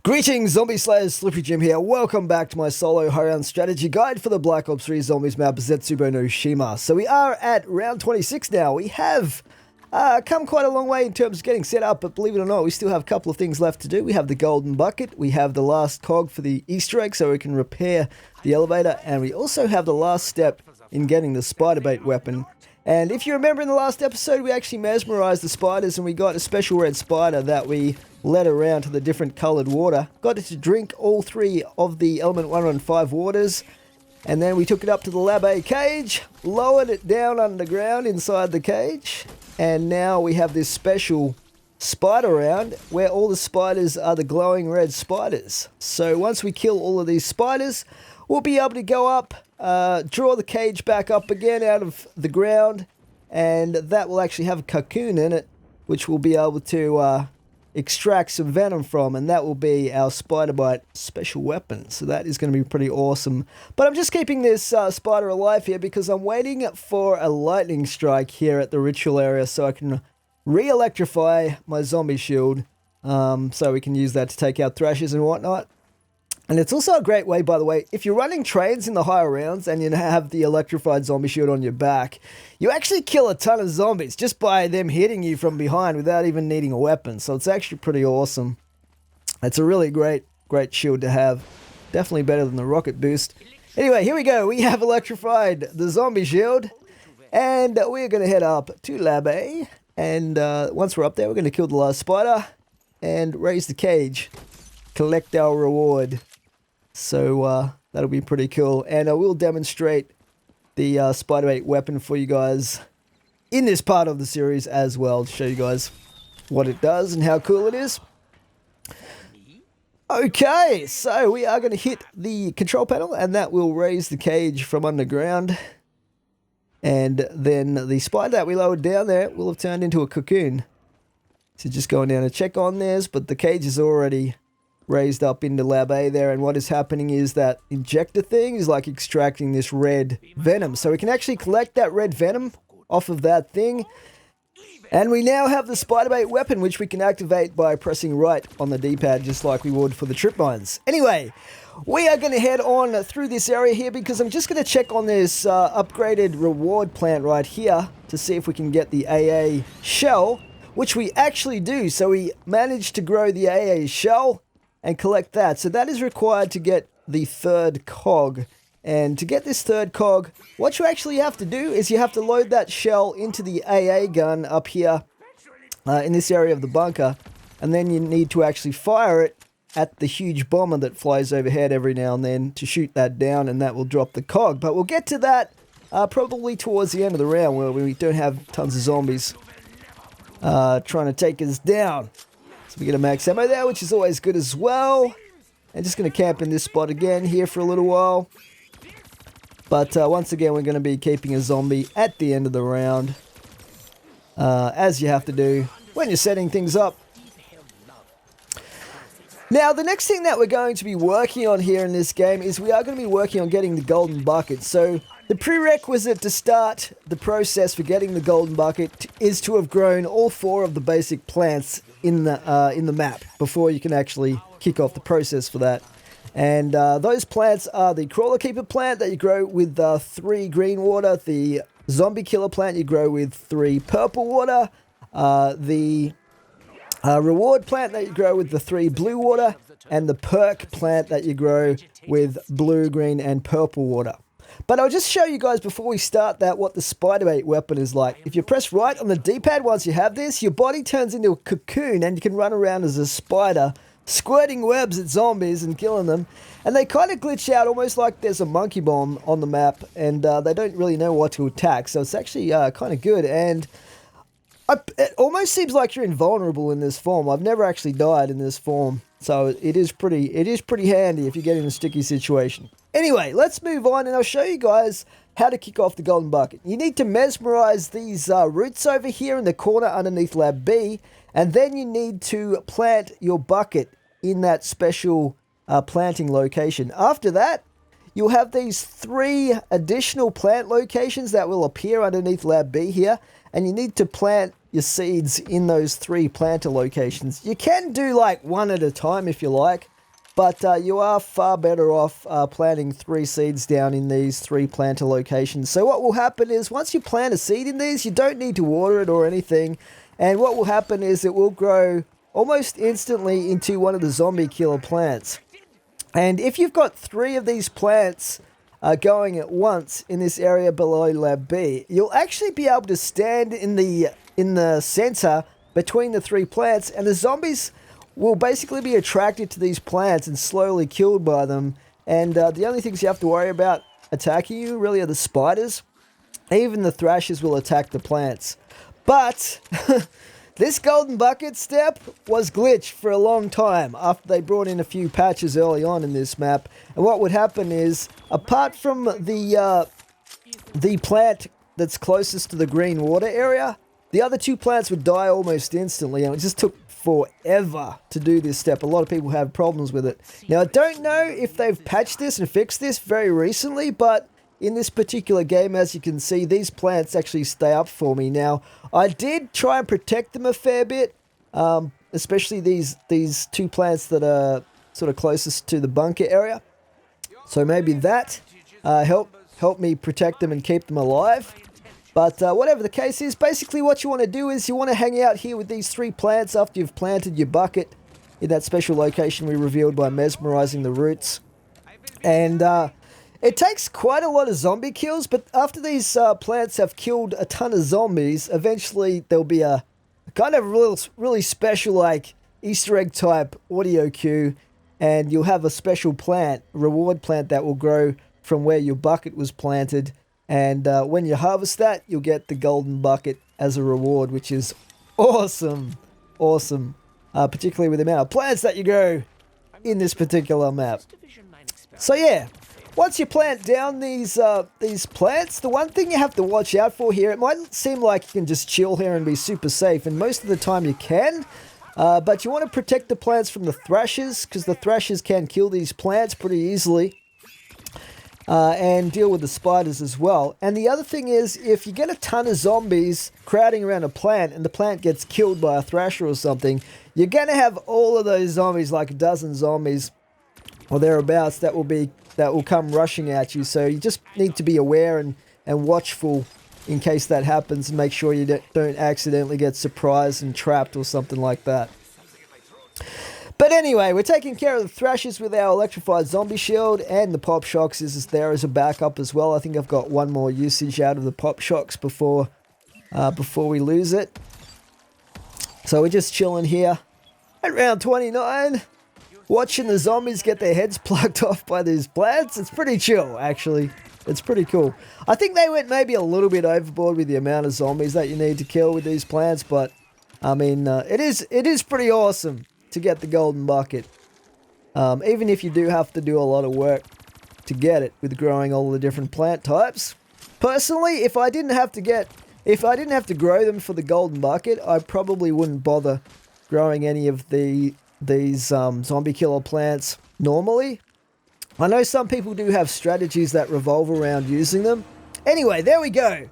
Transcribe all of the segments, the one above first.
Greetings, Zombie Slayers, Slippery Jim here. Welcome back to my solo high-round strategy guide for the Black Ops 3 Zombies map, Zetsubou No Shima. So we are at round 26 now. We have come quite a long way in terms of getting set up, but believe it or not, we still have a couple of things left to do. We have the golden bucket, we have the last cog for the Easter egg so we can repair the elevator, and we also have the last step in getting the spider bait weapon. And if you remember in the last episode, we actually mesmerized the spiders and we got a special red spider that we led around to the different colored water. Got it to drink all three of the element 115 waters. And then we took it up to the Lab A cage, lowered it down underground inside the cage. And now we have this special spider round where all the spiders are the glowing red spiders. So once we kill all of these spiders, we'll be able to go up, draw the cage back up again out of the ground, and that will actually have a cocoon in it, which we'll be able to extract some venom from, and that will be our spider bite special weapon. So that is going to be pretty awesome. But I'm just keeping this spider alive here because I'm waiting for a lightning strike here at the ritual area so I can re-electrify my zombie shield, so we can use that to take out thrashers and whatnot. And it's also a great way, by the way, if you're running trains in the higher rounds and you have the electrified zombie shield on your back, you actually kill a ton of zombies just by them hitting you from behind without even needing a weapon. So it's actually pretty awesome. It's a really great shield to have. Definitely better than the rocket boost. Anyway, here we go. We have electrified the zombie shield. And we're going to head up to Lab A. And once we're up there, we're going to kill the last spider and raise the cage. Collect our reward. So that'll be pretty cool. And I will demonstrate the spider-bait weapon for you guys in this part of the series as well to show you guys what it does and how cool it is. Okay, so we are going to hit the control panel and that will raise the cage from underground. And then the spider that we lowered down there will have turned into a cocoon. So just going down to check on this, but the cage is already raised up into Lab A there, and what is happening is that injector thing is like extracting this red venom. So we can actually collect that red venom off of that thing. And we now have the spider bait weapon, which we can activate by pressing right on the D-pad, just like we would for the trip mines. Anyway, we are going to head on through this area here because I'm just going to check on this upgraded reward plant right here to see if we can get the AA shell, which we actually do. So we managed to grow the AA shell and collect that. So that is required to get the third cog. And to get this third cog, what you actually have to do is you have to load that shell into the AA gun up here in this area of the bunker. And then you need to actually fire it at the huge bomber that flies overhead every now and then to shoot that down, and that will drop the cog. But we'll get to that probably towards the end of the round where we don't have tons of zombies trying to take us down. So we get a max ammo there, which is always good as well. And just going to camp in this spot again here for a little while. But once again, we're going to be keeping a zombie at the end of the round. As you have to do when you're setting things up. Now, the next thing that we're going to be working on here in this game is we are going to be working on getting the golden bucket. So the prerequisite to start the process for getting the golden bucket is to have grown all four of the basic plants in the map before you can actually kick off the process for that. And those plants are the crawler keeper plant that you grow with 3 green water, the zombie killer plant you grow with 3 purple water, the reward plant that you grow with the 3 blue water, and the perk plant that you grow with blue, green, and purple water. But I'll just show you guys before we start that what the spider bait weapon is like. If you press right on the D-pad once you have this, your body turns into a cocoon and you can run around as a spider, squirting webs at zombies and killing them. And they kind of glitch out almost like there's a monkey bomb on the map and they don't really know what to attack. So it's actually kind of good, and it almost seems like you're invulnerable in this form. I've never actually died in this form. So it is pretty handy if you get in a sticky situation. Anyway, let's move on and I'll show you guys how to kick off the golden bucket. You need to mesmerize these roots over here in the corner underneath Lab B, and then you need to plant your bucket in that special planting location. After that, you'll have these 3 additional plant locations that will appear underneath Lab B here, and you need to plant your seeds in those 3 planter locations. You can do like one at a time if you like, But you are far better off planting 3 seeds down in these 3 planter locations. So what will happen is once you plant a seed in these, you don't need to water it or anything. And what will happen is it will grow almost instantly into one of the zombie killer plants. And if you've got 3 of these plants going at once in this area below Lab B, you'll actually be able to stand in the center between the 3 plants, and the zombies will basically be attracted to these plants and slowly killed by them. And the only things you have to worry about attacking you really are the spiders. Even the thrashers will attack the plants. But this golden bucket step was glitched for a long time after they brought in a few patches early on in this map. And what would happen is, apart from the plant that's closest to the green water area, the other 2 plants would die almost instantly, and it just took forever to do this step. A lot of people have problems with it. Now, I don't know if they've patched this and fixed this very recently, but in this particular game, as you can see, these plants actually stay up for me. Now, I did try and protect them a fair bit, especially these 2 plants that are sort of closest to the bunker area. So maybe that helped me protect them and keep them alive. But whatever the case is, basically what you want to do is you want to hang out here with these 3 plants after you've planted your bucket in that special location we revealed by mesmerizing the roots. And it takes quite a lot of zombie kills, but after these plants have killed a ton of zombies, eventually there'll be a kind of really special like Easter egg type audio cue, and you'll have a special plant, reward plant, that will grow from where your bucket was planted. And when you harvest that, you'll get the golden bucket as a reward, which is awesome. Awesome. Particularly with the amount of plants that you grow in this particular map. So yeah, once you plant down these plants, the one thing you have to watch out for here, it might seem like you can just chill here and be super safe, and most of the time you can. But you want to protect the plants from the thrashers, because the thrashers can kill these plants pretty easily. And deal with the spiders as well. And the other thing is, if you get a ton of zombies crowding around a plant and the plant gets killed by a thrasher or something, you're going to have all of those zombies, like a dozen zombies or thereabouts, that will come rushing at you. So you just need to be aware and watchful in case that happens, and make sure you don't accidentally get surprised and trapped or something like that. But anyway, we're taking care of the thrashers with our electrified zombie shield, and the pop shocks is there as a backup as well. I think I've got 1 more usage out of the pop shocks before we lose it. So we're just chilling here at round 29, watching the zombies get their heads plucked off by these plants. It's pretty chill, actually. It's pretty cool. I think they went maybe a little bit overboard with the amount of zombies that you need to kill with these plants, but I mean, it is pretty awesome to get the golden bucket, even if you do have to do a lot of work to get it with growing all the different plant types. Personally, if I didn't have to grow them for the golden bucket, I probably wouldn't bother growing any of these zombie killer plants normally. I know some people do have strategies that revolve around using them. Anyway, there we go.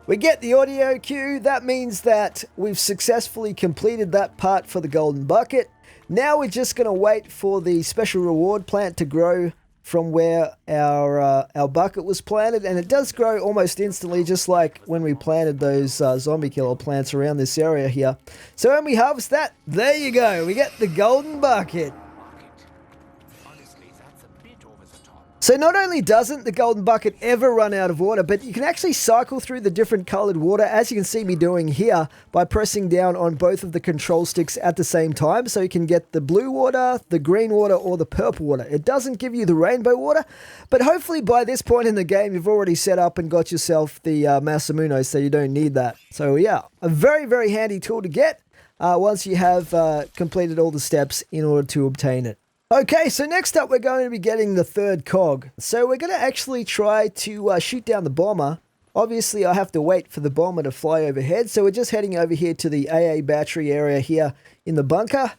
We get the audio cue. That means that we've successfully completed that part for the golden bucket. Now we're just going to wait for the special reward plant to grow from where our bucket was planted, and it does grow almost instantly, just like when we planted those zombie killer plants around this area here. So when we harvest that, there you go, we get the golden bucket. So not only doesn't the golden bucket ever run out of water, but you can actually cycle through the different colored water, as you can see me doing here, by pressing down on both of the control sticks at the same time. So you can get the blue water, the green water, or the purple water. It doesn't give you the rainbow water, but hopefully by this point in the game, you've already set up and got yourself the Masamune, so you don't need that. So yeah, a very, very handy tool to get once you have completed all the steps in order to obtain it. Okay, so next up we're going to be getting the 3rd cog. So we're going to actually try to shoot down the bomber. Obviously I have to wait for the bomber to fly overhead, so we're just heading over here to the AA battery area here in the bunker.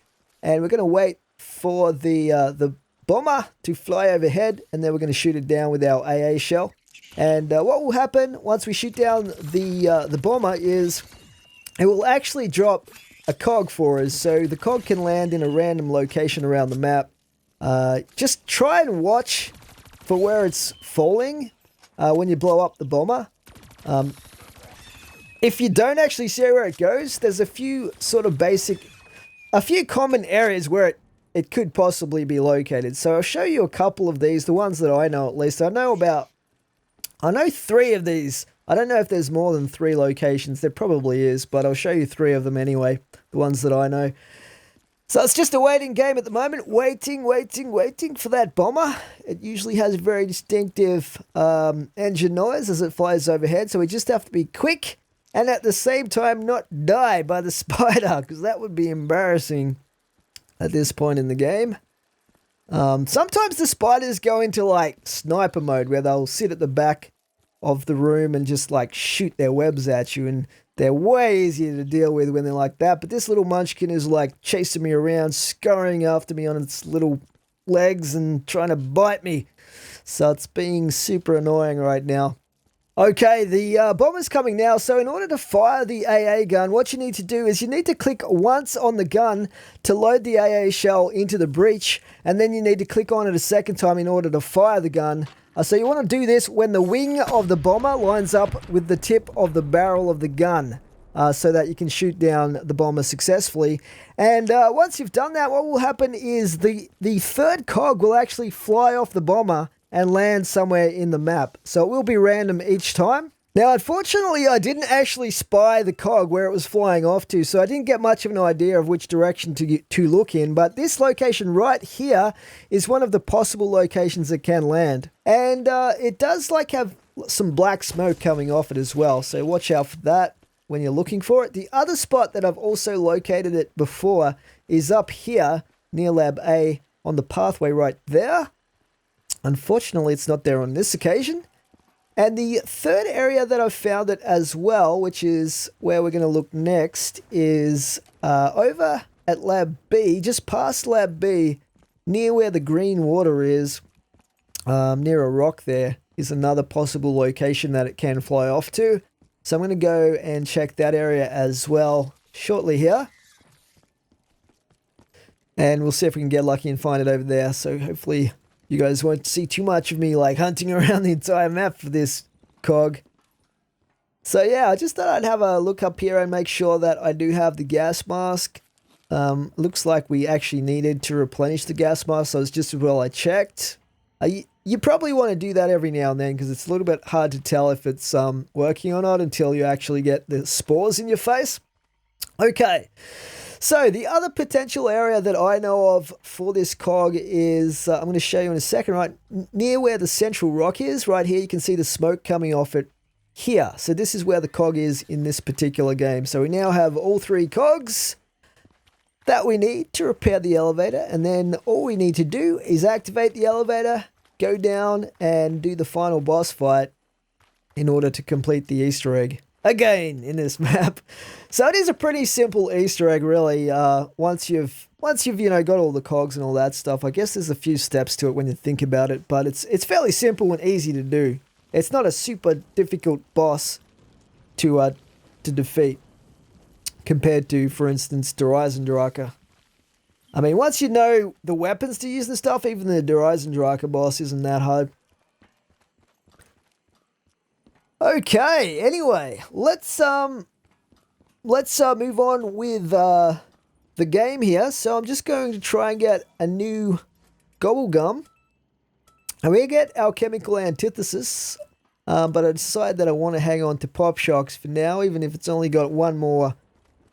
And we're going to wait for the bomber to fly overhead, and then we're going to shoot it down with our AA shell. And what will happen once we shoot down the bomber is it will actually drop a cog for us. So the cog can land in a random location around the map. Just try and watch for where it's falling when you blow up the bomber. If you don't actually see where it goes, there's a few sort of a few common areas where it could possibly be located. So I'll show you a couple of these, the ones that I know at least. I know 3 of these. I don't know if there's more than 3 locations. There probably is, but I'll show you 3 of them anyway, the ones that I know. So it's just a waiting game at the moment, waiting for that bomber. It usually has a very distinctive engine noise as it flies overhead, so we just have to be quick and at the same time not die by the spider, because that would be embarrassing at this point in the game. Sometimes the spiders go into like sniper mode where they'll sit at the back of the room and just like shoot their webs at you, and they're way easier to deal with when they're like that. But this little munchkin is like chasing me around, scurrying after me on its little legs and trying to bite me. So it's being super annoying right now. Okay, the bomber's coming now. So in order to fire the AA gun, what you need to do is you need to click once on the gun to load the AA shell into the breech, and then you need to click on it a second time in order to fire the gun. So you want to do this when the wing of the bomber lines up with the tip of the barrel of the gun, so that you can shoot down the bomber successfully. And once you've done that, what will happen is the third cog will actually fly off the bomber and land somewhere in the map. So it will be random each time. Now, unfortunately, I didn't actually spy the cog where it was flying off to, so I didn't get much of an idea of which direction to look in. But this location right here is one of the possible locations that can land. And it does like have some black smoke coming off it as well, so watch out for that when you're looking for it. The other spot that I've also located it before is up here near Lab A on the pathway right there. Unfortunately, it's not there on this occasion. And the third area that I've found it as well, which is where we're going to look next, is over at Lab B, just past Lab B, near where the green water is, near a rock there, is another possible location that it can fly off to. So I'm going to go and check that area as well shortly here. And we'll see if we can get lucky and find it over there. So hopefully you guys won't see too much of me like hunting around the entire map for this cog. So yeah, I just thought I'd have a look up here and make sure that I do have the gas mask. Looks like we actually needed to replenish the gas mask, so it's just as well I checked. You probably want to do that every now and then because it's a little bit hard to tell if it's working or not until you actually get the spores in your face. Okay. So the other potential area that I know of for this cog is, I'm going to show you in a second, right near where the central rock is, right here, you can see the smoke coming off it here. So this is where the cog is in this particular game. So we now have all 3 cogs that we need to repair the elevator. And then all we need to do is activate the elevator, go down and do the final boss fight in order to complete the Easter egg. Again in this map. So it is a pretty simple Easter egg really. Once you've got all the cogs and all that stuff. I guess there's a few steps to it when you think about it, but it's fairly simple and easy to do. It's not a super difficult boss to defeat compared to, for instance, Draka. I mean, once you know the weapons to use and stuff, even the Draka boss isn't that hard. Okay, anyway, let's move on with the game here. So I'm just going to try and get a new gobble gum. And we get our chemical antithesis, but I decided that I want to hang on to Pop Shocks for now, even if it's only got one more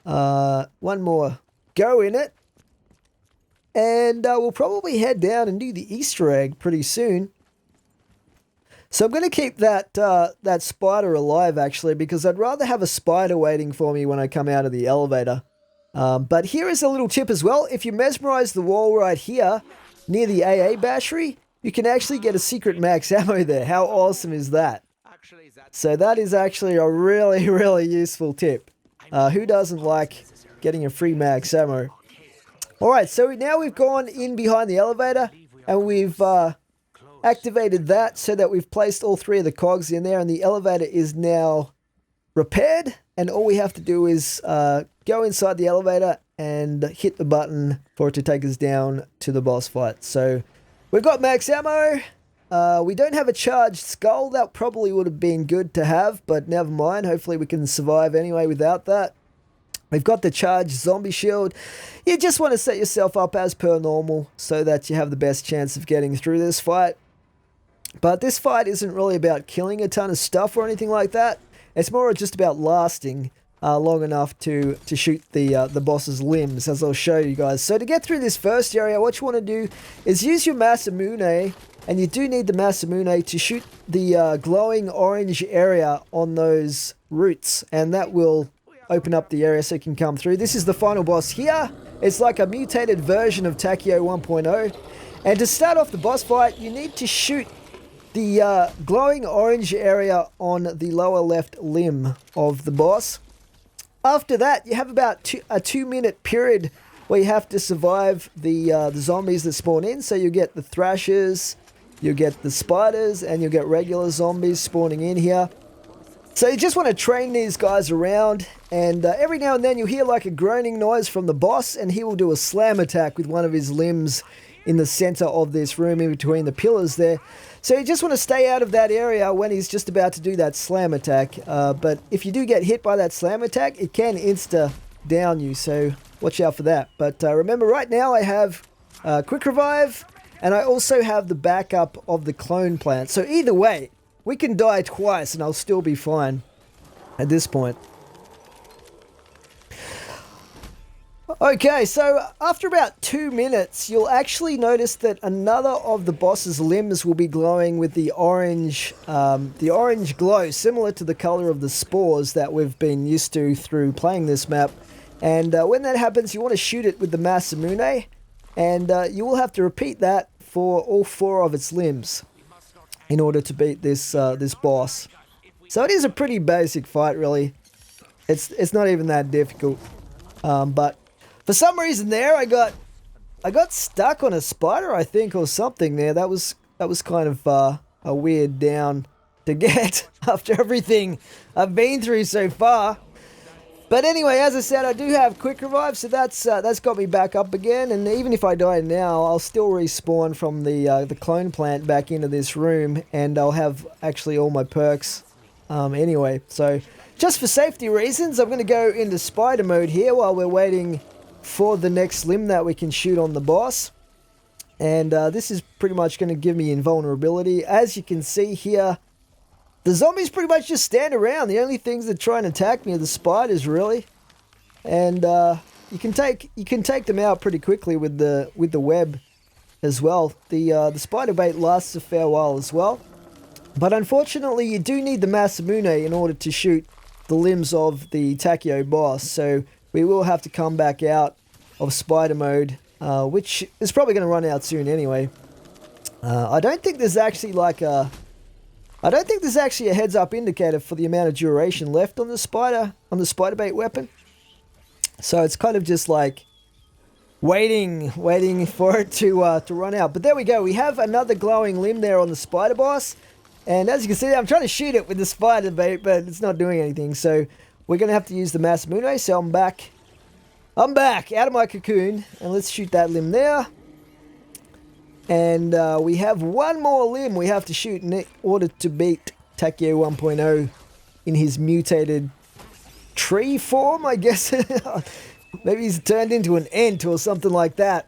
go in it. And we'll probably head down and do the Easter egg pretty soon. So I'm going to keep that spider alive, actually, because I'd rather have a spider waiting for me when I come out of the elevator. But here is a little tip as well. If you mesmerize the wall right here, near the AA battery, you can actually get a secret max ammo there. How awesome is that? So that is actually a really, really useful tip. Who doesn't like getting a free max ammo? Alright, so now we've gone in behind the elevator, and we've activated that so that we've placed all 3 of the cogs in there, and the elevator is now repaired, and all we have to do is go inside the elevator and hit the button for it to take us down to the boss fight. So we've got max ammo. We don't have a charged skull. That probably would have been good to have, but never mind. Hopefully we can survive anyway without that. We've got the charged zombie shield. You just want to set yourself up as per normal so that you have the best chance of getting through this fight. But this fight isn't really about killing a ton of stuff or anything like that. It's more just about lasting long enough to shoot the boss's limbs, as I'll show you guys. So to get through this first area, what you want to do is use your Masamune, and you do need the Masamune to shoot the glowing orange area on those roots, and that will open up the area so you can come through. This is the final boss here. It's like a mutated version of Takeo 1.0. And to start off the boss fight, you need to shoot the glowing orange area on the lower left limb of the boss. After that, you have about a 2-minute period where you have to survive the zombies that spawn in. So you get the thrashers, you get the spiders, and you get regular zombies spawning in here. So you just want to train these guys around, and every now and then you'll hear like a groaning noise from the boss, and he will do a slam attack with one of his limbs in the center of this room in between the pillars there. So you just want to stay out of that area when he's just about to do that slam attack. But if you do get hit by that slam attack, it can insta down you, so watch out for that. But remember, right now I have quick revive, and I also have the backup of the clone plant. So either way, we can die twice and I'll still be fine at this point. Okay, so after about 2 minutes, you'll actually notice that another of the boss's limbs will be glowing with the orange glow, similar to the color of the spores that we've been used to through playing this map. And when that happens, you want to shoot it with the Masamune, and you will have to repeat that for all 4 of its limbs in order to beat this this boss. So it is a pretty basic fight, really. It's not even that difficult. But for some reason there, I got stuck on a spider, I think, or something there. That was kind of a weird down to get after everything I've been through so far. But anyway, as I said, I do have quick revive, so that's got me back up again. And even if I die now, I'll still respawn from the clone plant back into this room, and I'll have actually all my perks anyway. So just for safety reasons, I'm going to go into spider mode here while we're waiting for the next limb that we can shoot on the boss. And this is pretty much going to give me invulnerability. As you can see here, the zombies pretty much just stand around. The only things that try and attack me are the spiders, really. And you can take them out pretty quickly with the web as well. The spider bait lasts a fair while as well. But unfortunately, you do need the Masamune in order to shoot the limbs of the Takeo boss. So we will have to come back out of spider mode, which is probably going to run out soon anyway. I don't think there's actually a heads-up indicator for the amount of duration left on the spider bait weapon. So it's kind of just like waiting for it to run out. But there we go. We have another glowing limb there on the spider boss. And as you can see, I'm trying to shoot it with the spider bait, but it's not doing anything. So we're going to have to use the Masamune. So I'm back out of my cocoon, and let's shoot that limb there. And we have one more limb we have to shoot in order to beat Takeo 1.0 in his mutated tree form, I guess. Maybe he's turned into an ant or something like that.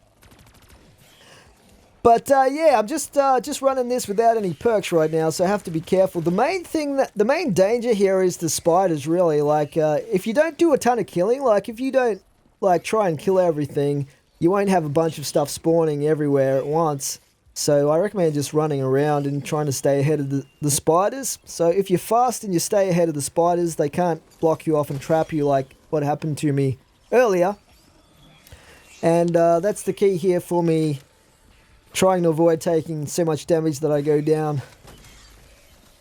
But yeah, I'm just running this without any perks right now, so I have to be careful. The main danger here is the spiders, really. Like, if you don't do a ton of killing, like if you don't like try and kill everything, you won't have a bunch of stuff spawning everywhere at once. So I recommend just running around and trying to stay ahead of the spiders. So if you're fast and you stay ahead of the spiders, they can't block you off and trap you like what happened to me earlier. And that's the key here for me, trying to avoid taking so much damage that I go down.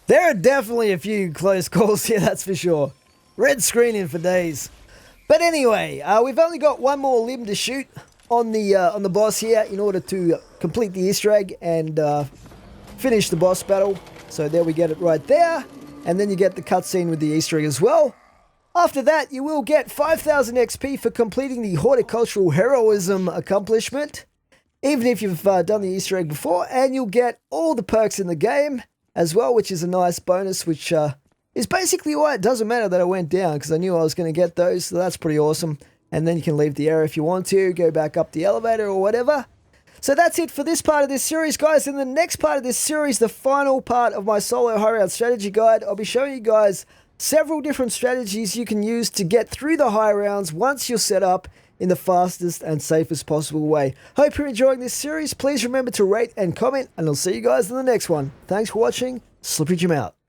There are definitely a few close calls here, that's for sure. Red screening for days. But anyway, we've only got one more limb to shoot on the boss here in order to complete the Easter egg and finish the boss battle. So there we get it right there, and then you get the cutscene with the Easter egg as well. After that, you will get 5,000 XP for completing the Horticultural Heroism accomplishment, even if you've done the Easter egg before, and you'll get all the perks in the game as well, which is a nice bonus, which is basically why it doesn't matter that I went down, because I knew I was going to get those, so that's pretty awesome. And then you can leave the area if you want to, go back up the elevator or whatever. So that's it for this part of this series, guys. In the next part of this series, the final part of my solo high round strategy guide, I'll be showing you guys several different strategies you can use to get through the high rounds once you're set up in the fastest and safest possible way. Hope you're enjoying this series. Please remember to rate and comment, and I'll see you guys in the next one. Thanks for watching. Slippery Jim out.